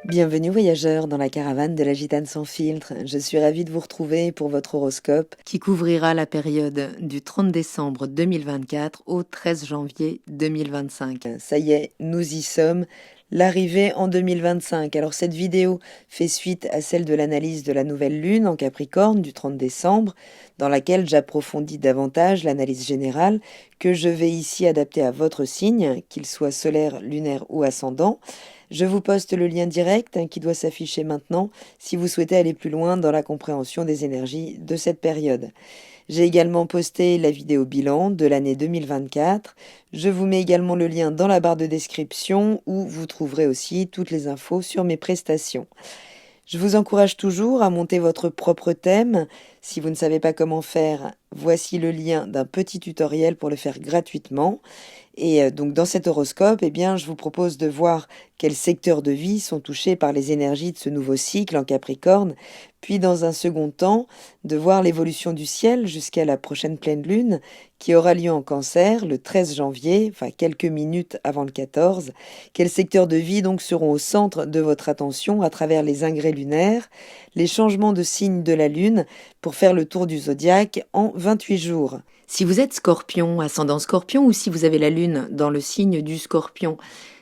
Bienvenue voyageurs dans la caravane de la Gitane sans filtre. Je suis ravie de vous retrouver pour votre horoscope qui couvrira la période du 30 décembre 2024 au 13 janvier 2025. Ça y est, nous y sommes. L'arrivée en 2025. Alors cette vidéo fait suite à celle de l'analyse de la nouvelle lune en Capricorne du 30 décembre, dans laquelle j'approfondis davantage l'analyse générale que je vais ici adapter à votre signe, qu'il soit solaire, lunaire ou ascendant. Je vous poste le lien direct qui doit s'afficher maintenant si vous souhaitez aller plus loin dans la compréhension des énergies de cette période. J'ai également posté la vidéo bilan de l'année 2024. Je vous mets également le lien dans la barre de description où vous trouverez aussi toutes les infos sur mes prestations. Je vous encourage toujours à monter votre propre thème. Si vous ne savez pas comment faire, voici le lien d'un petit tutoriel pour le faire gratuitement. Et donc dans cet horoscope, je vous propose de voir quels secteurs de vie sont touchés par les énergies de ce nouveau cycle en Capricorne, puis dans un second temps, de voir l'évolution du ciel jusqu'à la prochaine pleine lune qui aura lieu en Cancer le 13 janvier, enfin quelques minutes avant le 14. Quels secteurs de vie donc seront au centre de votre attention à travers les ingrès lunaires, les changements de signe de la lune pour faire le tour du zodiaque en 28 jours. Si vous êtes Scorpion, ascendant Scorpion, ou si vous avez la lune dans le signe du Scorpion,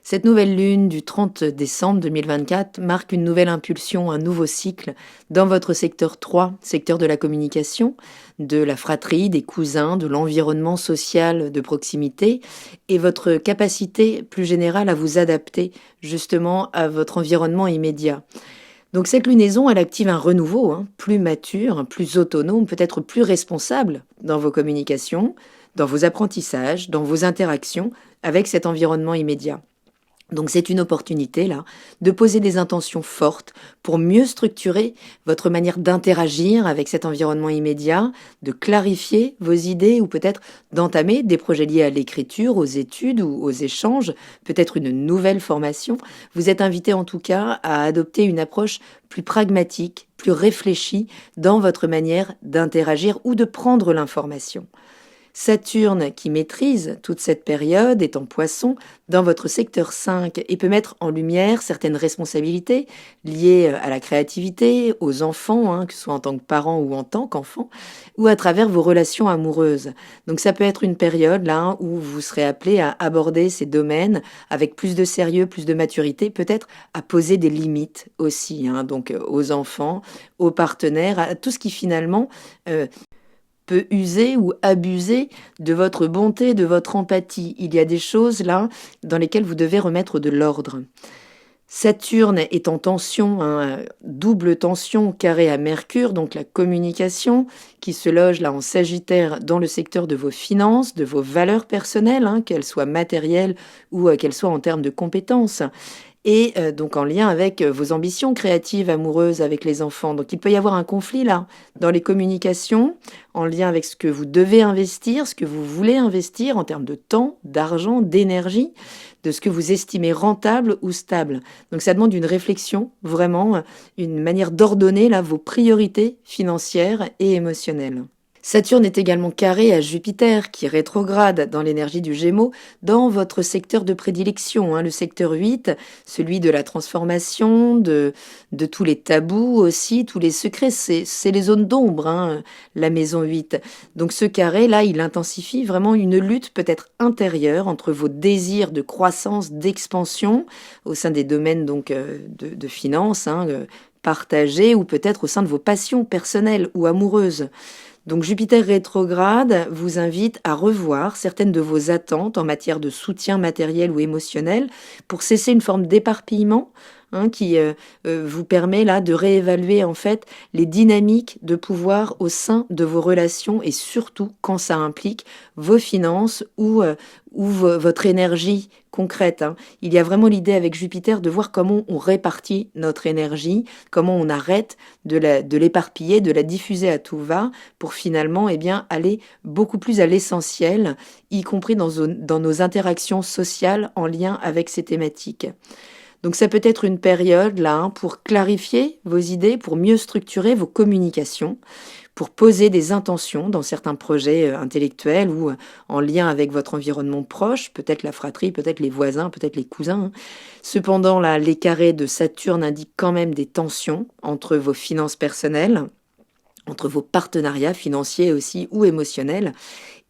cette nouvelle lune du 30 décembre 2024 marque une nouvelle impulsion, un nouveau cycle dans votre secteur 3, secteur de la communication, de la fratrie, des cousins, de l'environnement social de proximité et votre capacité plus générale à vous adapter justement à votre environnement immédiat. Donc cette lunaison, elle active un renouveau, plus mature, plus autonome, peut-être plus responsable dans vos communications, dans vos apprentissages, dans vos interactions avec cet environnement immédiat. Donc c'est une opportunité là de poser des intentions fortes pour mieux structurer votre manière d'interagir avec cet environnement immédiat, de clarifier vos idées ou peut-être d'entamer des projets liés à l'écriture, aux études ou aux échanges, peut-être une nouvelle formation. Vous êtes invité en tout cas à adopter une approche plus pragmatique, plus réfléchie dans votre manière d'interagir ou de prendre l'information. Saturne, qui maîtrise toute cette période, est en Poisson dans votre secteur 5 et peut mettre en lumière certaines responsabilités liées à la créativité, aux enfants, que ce soit en tant que parents ou en tant qu'enfants, ou à travers vos relations amoureuses. Donc ça peut être une période là où vous serez appelé à aborder ces domaines avec plus de sérieux, plus de maturité, peut-être à poser des limites aussi, donc aux enfants, aux partenaires, à tout ce qui finalement peut user ou abuser de votre bonté, de votre empathie. Il y a des choses là dans lesquelles vous devez remettre de l'ordre. Saturne est en tension, double tension carré à Mercure, donc la communication qui se loge là en Sagittaire dans le secteur de vos finances, de vos valeurs personnelles, qu'elles soient matérielles ou qu'elles soient en termes de compétences. Et donc en lien avec vos ambitions créatives, amoureuses avec les enfants. Donc il peut y avoir un conflit là, dans les communications, en lien avec ce que vous devez investir, ce que vous voulez investir en termes de temps, d'argent, d'énergie, de ce que vous estimez rentable ou stable. Donc ça demande une réflexion, vraiment, une manière d'ordonner là vos priorités financières et émotionnelles. Saturne est également carré à Jupiter, qui rétrograde dans l'énergie du Gémeaux, dans votre secteur de prédilection, le secteur 8, celui de la transformation, de tous les tabous aussi, tous les secrets, c'est les zones d'ombre, la maison 8. Donc ce carré-là, il intensifie vraiment une lutte peut-être intérieure entre vos désirs de croissance, d'expansion, au sein des domaines donc de finances, partagés, ou peut-être au sein de vos passions personnelles ou amoureuses. Donc Jupiter rétrograde vous invite à revoir certaines de vos attentes en matière de soutien matériel ou émotionnel pour cesser une forme d'éparpillement qui vous permet là de réévaluer en fait les dynamiques de pouvoir au sein de vos relations et surtout quand ça implique vos finances ou votre énergie concrète. Il y a vraiment l'idée avec Jupiter de voir comment on répartit notre énergie, comment on arrête de l'éparpiller, de la diffuser à tout va pour finalement aller beaucoup plus à l'essentiel, y compris dans nos interactions sociales en lien avec ces thématiques. Donc ça peut être une période là pour clarifier vos idées, pour mieux structurer vos communications, pour poser des intentions dans certains projets intellectuels ou en lien avec votre environnement proche, peut-être la fratrie, peut-être les voisins, peut-être les cousins. Cependant, là, les carrés de Saturne indiquent quand même des tensions entre vos finances personnelles, entre vos partenariats financiers aussi ou émotionnels,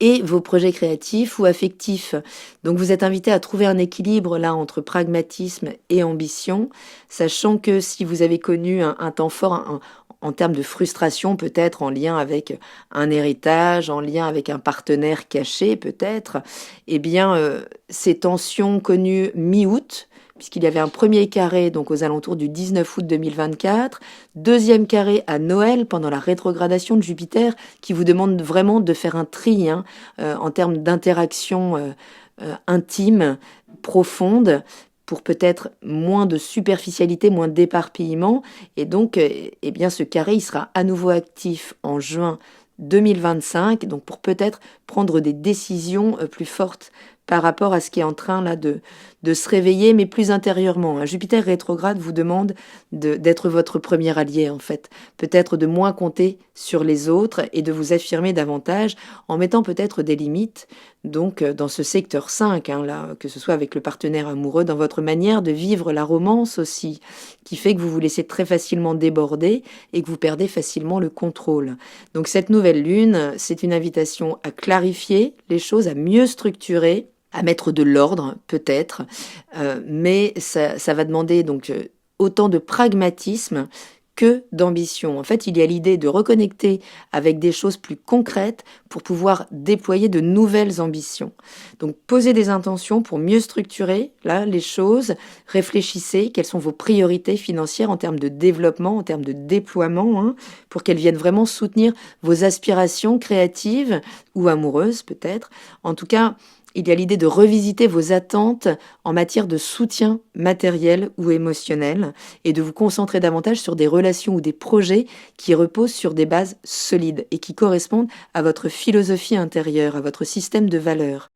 et vos projets créatifs ou affectifs. Donc vous êtes invité à trouver un équilibre là entre pragmatisme et ambition, sachant que si vous avez connu un temps fort en termes de frustration, peut-être en lien avec un héritage, en lien avec un partenaire caché peut-être, eh bien ces tensions connues mi-août, puisqu'il y avait un premier carré donc aux alentours du 19 août 2024, deuxième carré à Noël pendant la rétrogradation de Jupiter qui vous demande vraiment de faire un tri en termes d'interaction intime, profonde, pour peut-être moins de superficialité, moins d'éparpillement. Et donc, eh bien, ce carré, il sera à nouveau actif en juin 2025, donc pour peut-être prendre des décisions plus fortes par rapport à ce qui est en train là de se réveiller, mais plus intérieurement. Un Jupiter rétrograde vous demande d'être votre premier allié, en fait. Peut-être de moins compter sur les autres et de vous affirmer davantage en mettant peut-être des limites, donc dans ce secteur 5, là, que ce soit avec le partenaire amoureux, dans votre manière de vivre la romance aussi, qui fait que vous vous laissez très facilement déborder et que vous perdez facilement le contrôle. Donc cette nouvelle lune, c'est une invitation à clarifier les choses, à mieux structurer, à mettre de l'ordre peut-être, mais ça va demander donc autant de pragmatisme que d'ambition. En fait, il y a l'idée de reconnecter avec des choses plus concrètes pour pouvoir déployer de nouvelles ambitions. Donc, posez des intentions pour mieux structurer là les choses. Réfléchissez quelles sont vos priorités financières en termes de développement, en termes de déploiement, pour qu'elles viennent vraiment soutenir vos aspirations créatives ou amoureuses peut-être. En tout cas, il y a l'idée de revisiter vos attentes en matière de soutien matériel ou émotionnel et de vous concentrer davantage sur des relations ou des projets qui reposent sur des bases solides et qui correspondent à votre philosophie intérieure, à votre système de valeurs.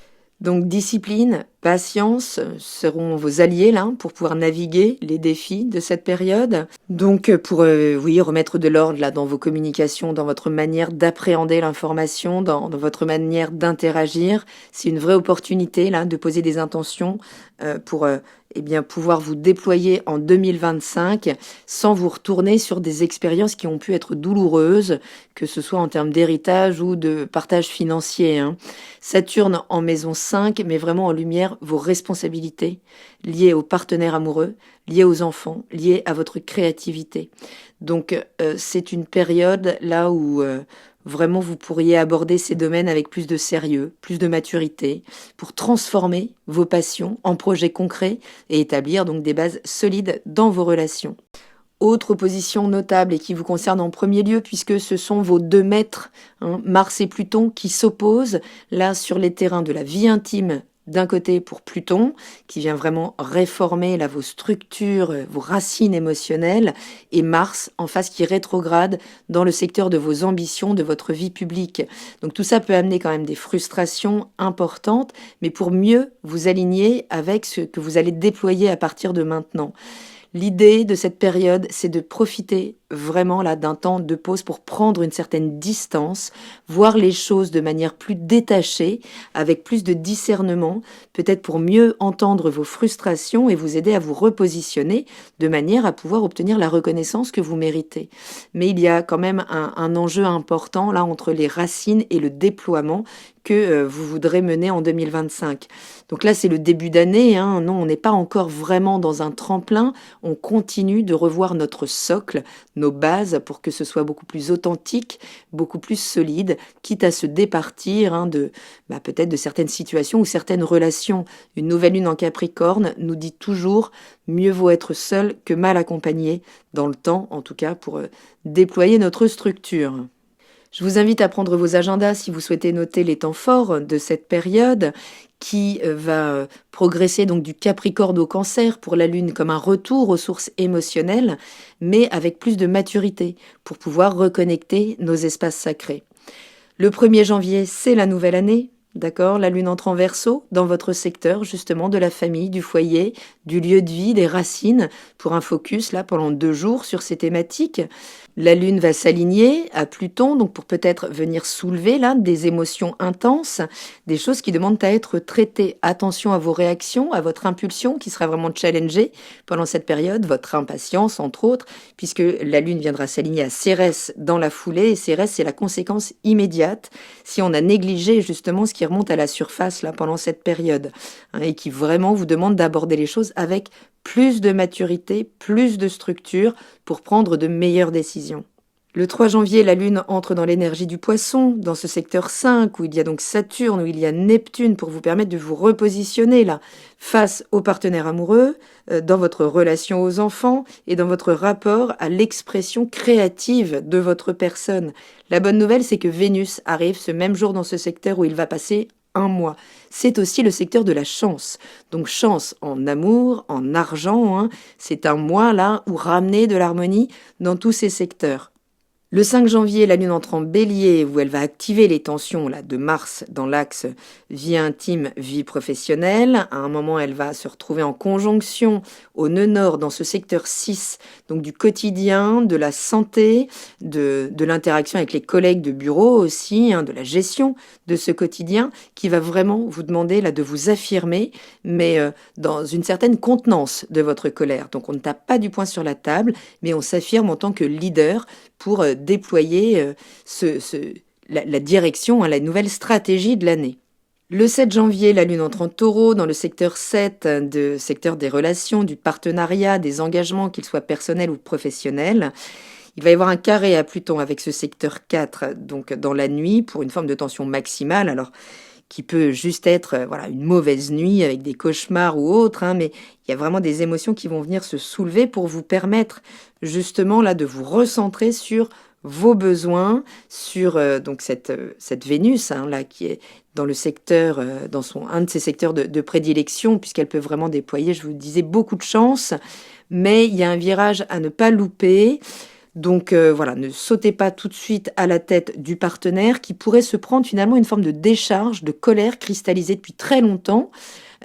Donc discipline, patience seront vos alliés là pour pouvoir naviguer les défis de cette période. Donc pour remettre de l'ordre là dans vos communications, dans votre manière d'appréhender l'information, dans votre manière d'interagir, c'est une vraie opportunité là de poser des intentions pour pouvoir vous déployer en 2025 sans vous retourner sur des expériences qui ont pu être douloureuses, que ce soit en termes d'héritage ou de partage financier. Saturne en maison 5 met vraiment en lumière vos responsabilités liées aux partenaires amoureux, liées aux enfants, liées à votre créativité. Donc c'est une période là où vraiment vous pourriez aborder ces domaines avec plus de sérieux, plus de maturité, pour transformer vos passions en projets concrets et établir donc des bases solides dans vos relations. Autre position notable et qui vous concerne en premier lieu, puisque ce sont vos deux maîtres, Mars et Pluton, qui s'opposent là sur les terrains de la vie intime. D'un côté pour Pluton, qui vient vraiment réformer là, vos structures, vos racines émotionnelles, et Mars en face qui rétrograde dans le secteur de vos ambitions, de votre vie publique. Donc tout ça peut amener quand même des frustrations importantes, mais pour mieux vous aligner avec ce que vous allez déployer à partir de maintenant. L'idée de cette période, c'est de profiter vraiment là d'un temps de pause pour prendre une certaine distance, voir les choses de manière plus détachée, avec plus de discernement, peut-être pour mieux entendre vos frustrations et vous aider à vous repositionner de manière à pouvoir obtenir la reconnaissance que vous méritez. Mais il y a quand même un enjeu important là entre les racines et le déploiement que vous voudrez mener en 2025. Donc là, c'est le début d'année. Non, on n'est pas encore vraiment dans un tremplin. On continue de revoir notre socle, nos bases, pour que ce soit beaucoup plus authentique, beaucoup plus solide, quitte à se départir peut-être de certaines situations ou certaines relations. Une nouvelle lune en Capricorne nous dit toujours mieux vaut être seul que mal accompagné, dans le temps en tout cas, pour déployer notre structure. Je vous invite à prendre vos agendas si vous souhaitez noter les temps forts de cette période qui va progresser donc du Capricorne au Cancer pour la Lune comme un retour aux sources émotionnelles, mais avec plus de maturité pour pouvoir reconnecter nos espaces sacrés. Le 1er janvier, c'est la nouvelle année. d'accord? La Lune entre en Verseau dans votre secteur, justement, de la famille, du foyer, du lieu de vie, des racines, pour un focus, là, pendant 2 jours sur ces thématiques. La Lune va s'aligner à Pluton, donc pour peut-être venir soulever, là, des émotions intenses, des choses qui demandent à être traitées. Attention à vos réactions, à votre impulsion, qui sera vraiment challengée pendant cette période, votre impatience, entre autres, puisque la Lune viendra s'aligner à Cérès dans la foulée, et Cérès, c'est la conséquence immédiate si on a négligé justement ce qui remonte à la surface là pendant cette période, hein, et qui vraiment vous demande d'aborder les choses avec plus de maturité, plus de structure pour prendre de meilleures décisions. Le 3 janvier, la Lune entre dans l'énergie du Poisson, dans ce secteur 5, où il y a donc Saturne, où il y a Neptune, pour vous permettre de vous repositionner là, face aux partenaires amoureux, dans votre relation aux enfants et dans votre rapport à l'expression créative de votre personne. La bonne nouvelle, c'est que Vénus arrive ce même jour dans ce secteur où il va passer 1 mois. C'est aussi le secteur de la chance. Donc chance en amour, en argent, hein. C'est un mois là où ramener de l'harmonie dans tous ces secteurs. Le 5 janvier, la Lune entre en Bélier, où elle va activer les tensions là, de Mars dans l'axe vie intime, vie professionnelle. À un moment, elle va se retrouver en conjonction au nœud nord dans ce secteur 6, donc du quotidien, de la santé, de l'interaction avec les collègues de bureau aussi, hein, de la gestion de ce quotidien, qui va vraiment vous demander là, de vous affirmer, mais dans une certaine contenance de votre colère. Donc on ne tape pas du poing sur la table, mais on s'affirme en tant que leader pour déployer la direction, hein, la nouvelle stratégie de l'année. Le 7 janvier, la Lune entre en Taureau dans le secteur 7, secteur des relations, du partenariat, des engagements, qu'ils soient personnels ou professionnels. Il va y avoir un carré à Pluton avec ce secteur 4, donc dans la nuit, pour une forme de tension maximale. Alors, qui peut juste être voilà, une mauvaise nuit avec des cauchemars ou autre, hein, mais il y a vraiment des émotions qui vont venir se soulever pour vous permettre justement là de vous recentrer sur vos besoins, sur donc cette Vénus hein, là qui est dans le secteur, dans un de ses secteurs de prédilection, puisqu'elle peut vraiment déployer, je vous le disais, beaucoup de chance, mais il y a un virage à ne pas louper. Donc voilà, ne sautez pas tout de suite à la tête du partenaire qui pourrait se prendre finalement une forme de décharge, de colère cristallisée depuis très longtemps,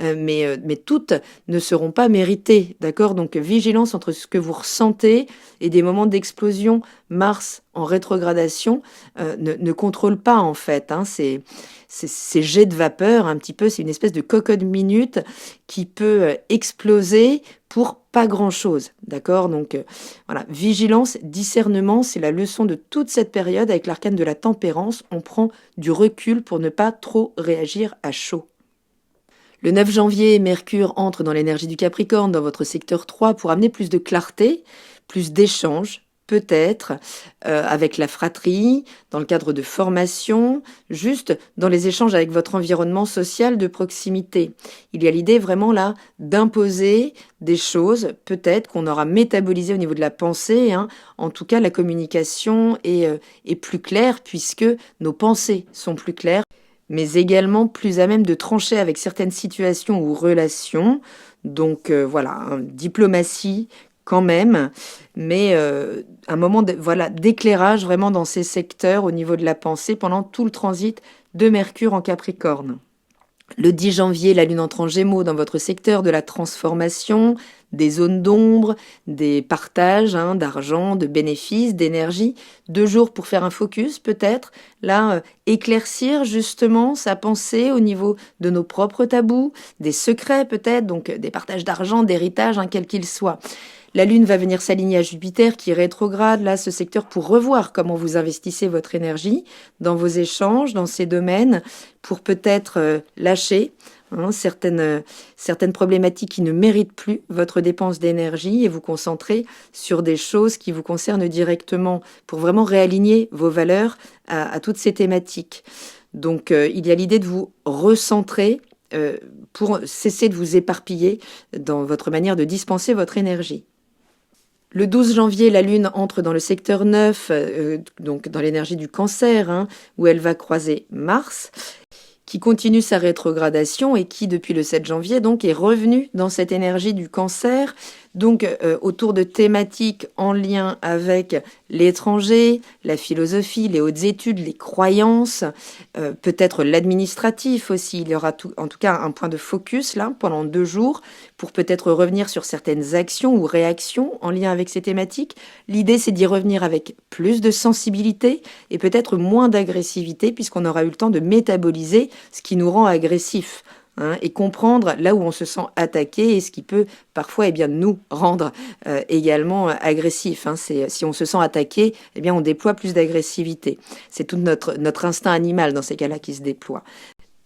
mais toutes ne seront pas méritées, d'accord? Donc vigilance entre ce que vous ressentez et des moments d'explosion. Mars en rétrogradation ne contrôle pas en fait, hein, ces jets de vapeur un petit peu, c'est une espèce de cocotte minute qui peut exploser pour pas grand-chose, d'accord? Donc voilà, vigilance, discernement, c'est la leçon de toute cette période avec l'arcane de la tempérance. On prend du recul pour ne pas trop réagir à chaud. Le 9 janvier, Mercure entre dans l'énergie du Capricorne, dans votre secteur 3, pour amener plus de clarté, plus d'échanges, peut-être, avec la fratrie, dans le cadre de formation, juste dans les échanges avec votre environnement social de proximité. Il y a l'idée vraiment là d'imposer des choses, peut-être qu'on aura métabolisé au niveau de la pensée, hein. En tout cas la communication est plus claire puisque nos pensées sont plus claires, mais également plus à même de trancher avec certaines situations ou relations. Donc voilà, hein, diplomatie quand même, mais un moment d'éclairage vraiment dans ces secteurs au niveau de la pensée pendant tout le transit de Mercure en Capricorne. Le 10 janvier, la Lune entre en Gémeaux dans votre secteur de la transformation, des zones d'ombre, des partages hein, d'argent, de bénéfices, d'énergie. 2 jours pour faire un focus peut-être. Là, éclaircir justement sa pensée au niveau de nos propres tabous, des secrets peut-être, donc des partages d'argent, d'héritage, hein, quel qu'il soit. La Lune va venir s'aligner à Jupiter qui rétrograde là ce secteur pour revoir comment vous investissez votre énergie dans vos échanges, dans ces domaines, pour peut-être lâcher hein, certaines problématiques qui ne méritent plus votre dépense d'énergie et vous concentrer sur des choses qui vous concernent directement pour vraiment réaligner vos valeurs à toutes ces thématiques. Donc il y a l'idée de vous recentrer pour cesser de vous éparpiller dans votre manière de dispenser votre énergie. Le 12 janvier, la Lune entre dans le secteur 9, donc dans l'énergie du Cancer, hein, où elle va croiser Mars, qui continue sa rétrogradation et qui, depuis le 7 janvier, donc, est revenue dans cette énergie du Cancer, Donc autour de thématiques en lien avec l'étranger, la philosophie, les hautes études, les croyances, peut-être l'administratif aussi. Il y aura en tout cas un point de focus là pendant 2 jours pour peut-être revenir sur certaines actions ou réactions en lien avec ces thématiques. L'idée, c'est d'y revenir avec plus de sensibilité et peut-être moins d'agressivité puisqu'on aura eu le temps de métaboliser ce qui nous rend agressifs. Et comprendre là où on se sent attaqué et ce qui peut parfois nous rendre également agressifs. Si on se sent attaqué, on déploie plus d'agressivité. C'est tout notre instinct animal dans ces cas-là qui se déploie.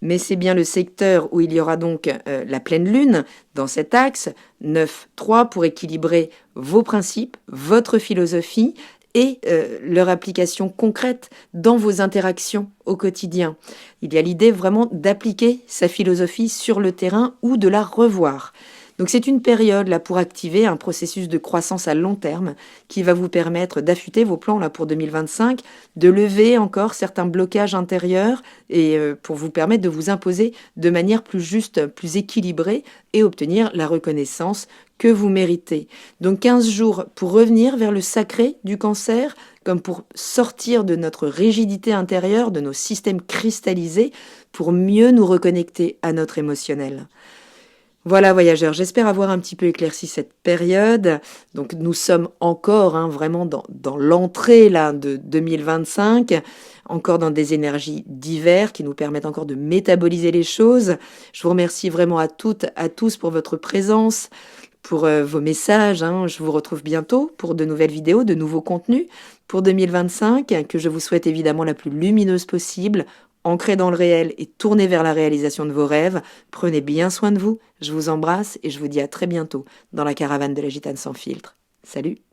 Mais c'est bien le secteur où il y aura donc la pleine lune dans cet axe 9-3 pour équilibrer vos principes, votre philosophie et leur application concrète dans vos interactions au quotidien. Il y a l'idée vraiment d'appliquer sa philosophie sur le terrain ou de la revoir. Donc c'est une période là pour activer un processus de croissance à long terme qui va vous permettre d'affûter vos plans là pour 2025, de lever encore certains blocages intérieurs et pour vous permettre de vous imposer de manière plus juste, plus équilibrée et obtenir la reconnaissance que vous méritez. Donc 15 jours pour revenir vers le sacré du Cancer, comme pour sortir de notre rigidité intérieure, de nos systèmes cristallisés, pour mieux nous reconnecter à notre émotionnel. Voilà voyageurs, j'espère avoir un petit peu éclairci cette période. Donc nous sommes encore vraiment dans l'entrée là de 2025, encore dans des énergies d'hiver qui nous permettent encore de métaboliser les choses. Je vous remercie vraiment à toutes, à tous pour votre présence, pour vos messages. Je vous retrouve bientôt pour de nouvelles vidéos, de nouveaux contenus pour 2025, que je vous souhaite évidemment la plus lumineuse possible, ancrée dans le réel et tournée vers la réalisation de vos rêves. Prenez bien soin de vous, je vous embrasse et je vous dis à très bientôt dans la caravane de la Gitane sans filtre. Salut!